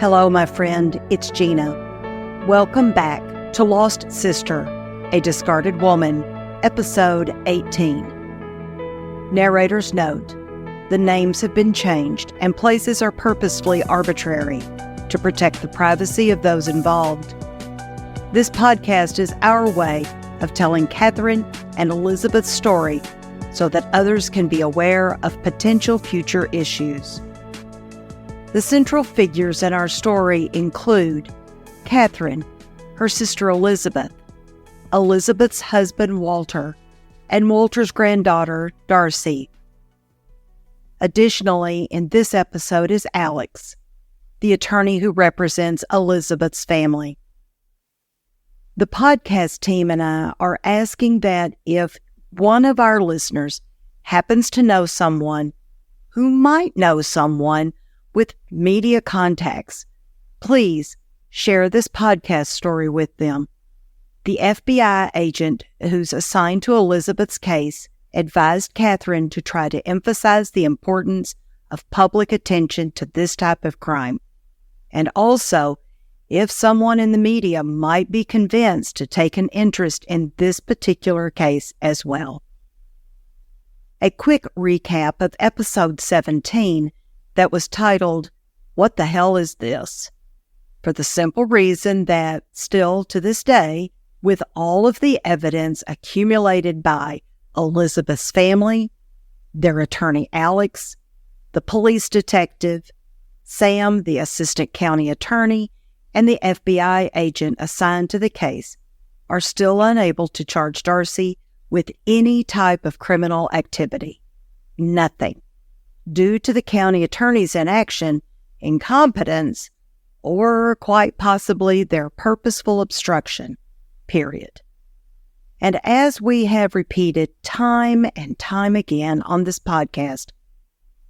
Hello, my friend, it's Gina. Welcome back to Lost Sister, a Discarded Woman, Episode 18. Narrator's note: the names have been changed and places are purposefully arbitrary to protect the privacy of those involved. This podcast is our way of telling Catherine and Elizabeth's story so that others can be aware of potential future issues. The central figures in our story include Catherine, her sister Elizabeth, Elizabeth's husband Walter, and Walter's granddaughter Darcy. Additionally, in this episode is Alex, the attorney who represents Elizabeth's family. The podcast team and I are asking that if one of our listeners happens to know someone who might know someone with media contacts, please share this podcast story with them. The FBI agent who's assigned to Elizabeth's case advised Catherine to try to emphasize the importance of public attention to this type of crime. And also, if someone in the media might be convinced to take an interest in this particular case as well. A quick recap of episode 17 that was titled, "What the Hell is This?" For the simple reason that still to this day, with all of the evidence accumulated by Elizabeth's family, their attorney Alex, the police detective, Sam, the assistant county attorney, and the FBI agent assigned to the case, are still unable to charge Darcy with any type of criminal activity. Nothing. Due to the county attorney's inaction, incompetence, or quite possibly their purposeful obstruction, period. And as we have repeated time and time again on this podcast,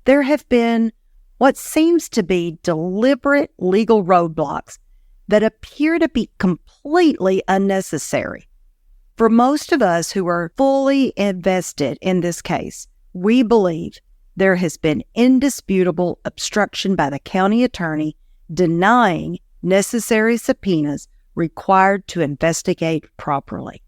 there have been what seems to be deliberate legal roadblocks that appear to be completely unnecessary. For most of us who are fully invested in this case, we believe there has been indisputable obstruction by the county attorney denying necessary subpoenas required to investigate properly.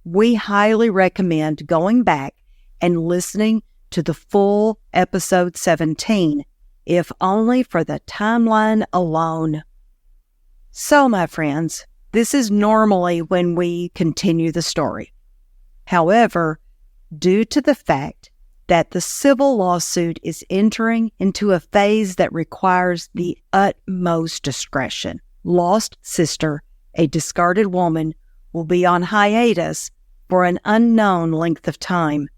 We highly recommend going back and listening to the full episode 17, if only for the timeline alone. So, my friends, this is normally when we continue the story. However, due to the fact that the civil lawsuit is entering into a phase that requires the utmost discretion, Lost Sister, a Discarded Woman, will be on hiatus for an unknown length of time.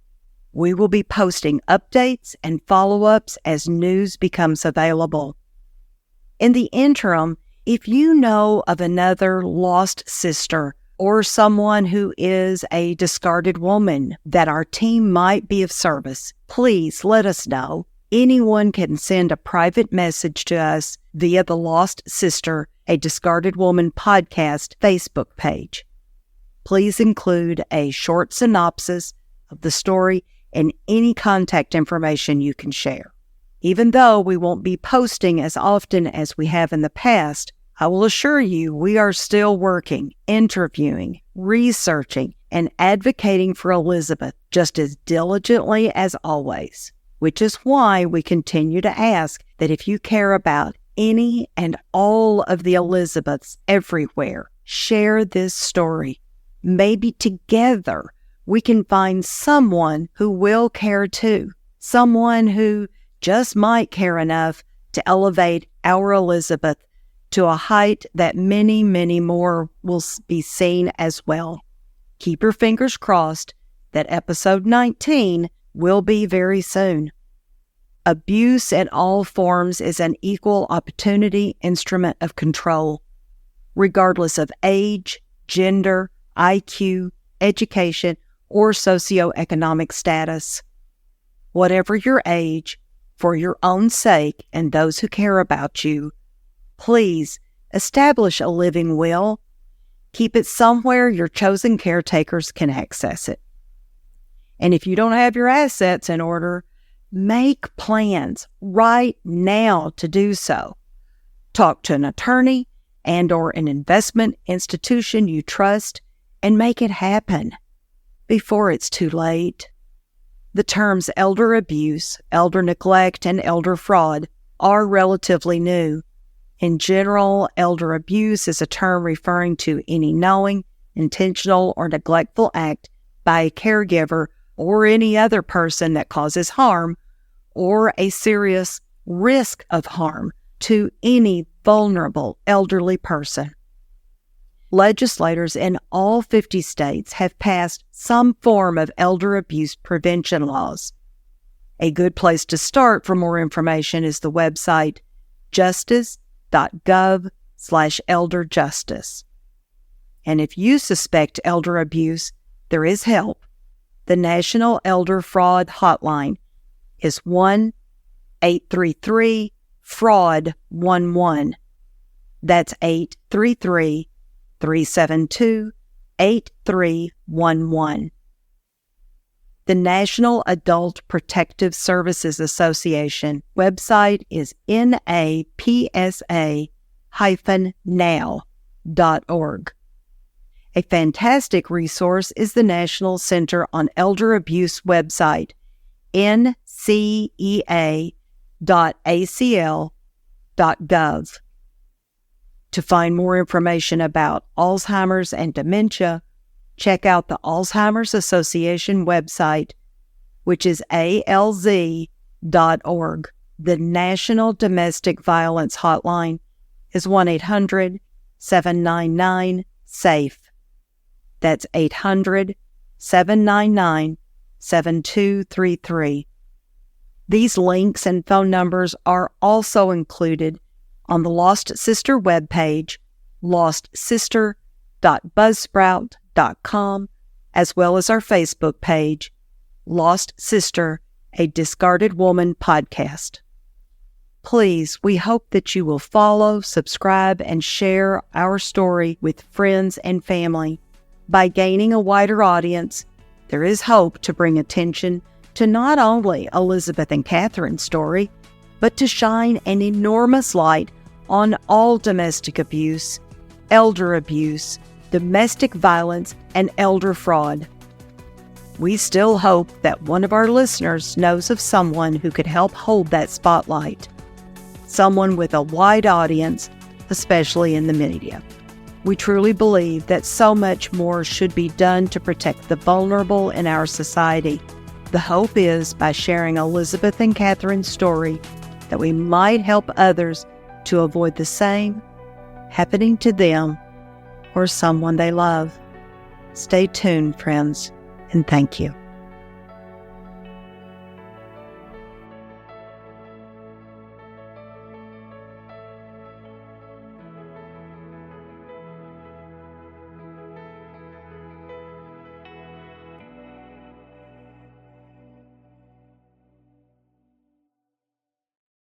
We will be posting updates and follow-ups as news becomes available. In the interim, if you know of another lost sister or someone who is a discarded woman that our team might be of service, please let us know. Anyone can send a private message to us via the Lost Sister, a Discarded Woman podcast Facebook page. Please include a short synopsis of the story and any contact information you can share. Even though we won't be posting as often as we have in the past, I will assure you we are still working, interviewing, researching, and advocating for Elizabeth just as diligently as always, which is why we continue to ask that if you care about any and all of the Elizabeths everywhere, share this story. Maybe together we can find someone who will care too, someone who just might care enough to elevate our Elizabeth to a height that many, many more will be seen as well. Keep your fingers crossed that episode 19 will be very soon. Abuse in all forms is an equal opportunity instrument of control, regardless of age, gender, IQ, education, or socioeconomic status. Whatever your age, for your own sake and those who care about you, please establish a living will. Keep it somewhere your chosen caretakers can access it. And if you don't have your assets in order, make plans right now to do so. Talk to an attorney and/or an investment institution you trust and make it happen before it's too late. The terms elder abuse, elder neglect, and elder fraud are relatively new. In general, elder abuse is a term referring to any knowing, intentional, or neglectful act by a caregiver or any other person that causes harm or a serious risk of harm to any vulnerable elderly person. Legislators in all 50 states have passed some form of elder abuse prevention laws. A good place to start for more information is the website justice.gov/elderjustice. And if you suspect elder abuse, there is help. The National Elder Fraud Hotline is 1-833-FRAUD-11. That's 833-372-8311. The National Adult Protective Services Association website is napsa-now.org. A fantastic resource is the National Center on Elder Abuse website, ncea.acl.gov. To find more information about Alzheimer's and dementia, check out the Alzheimer's Association website, which is alz.org. The National Domestic Violence Hotline is 1-800-799-SAFE. That's 800-799-7233. These links and phone numbers are also included on the Lost Sister webpage, lostsister.buzzsprout.com, as well as our Facebook page, Lost Sister, a Discarded Woman podcast. Please, we hope that you will follow, subscribe, and share our story with friends and family. By gaining a wider audience, there is hope to bring attention to not only Elizabeth and Catherine's story, but to shine an enormous light on all domestic abuse, elder abuse, domestic violence, and elder fraud. We still hope that one of our listeners knows of someone who could help hold that spotlight, someone with a wide audience, especially in the media. We truly believe that so much more should be done to protect the vulnerable in our society. The hope is, by sharing Elizabeth and Catherine's story, that we might help others to avoid the same happening to them or someone they love. Stay tuned, friends, and thank you.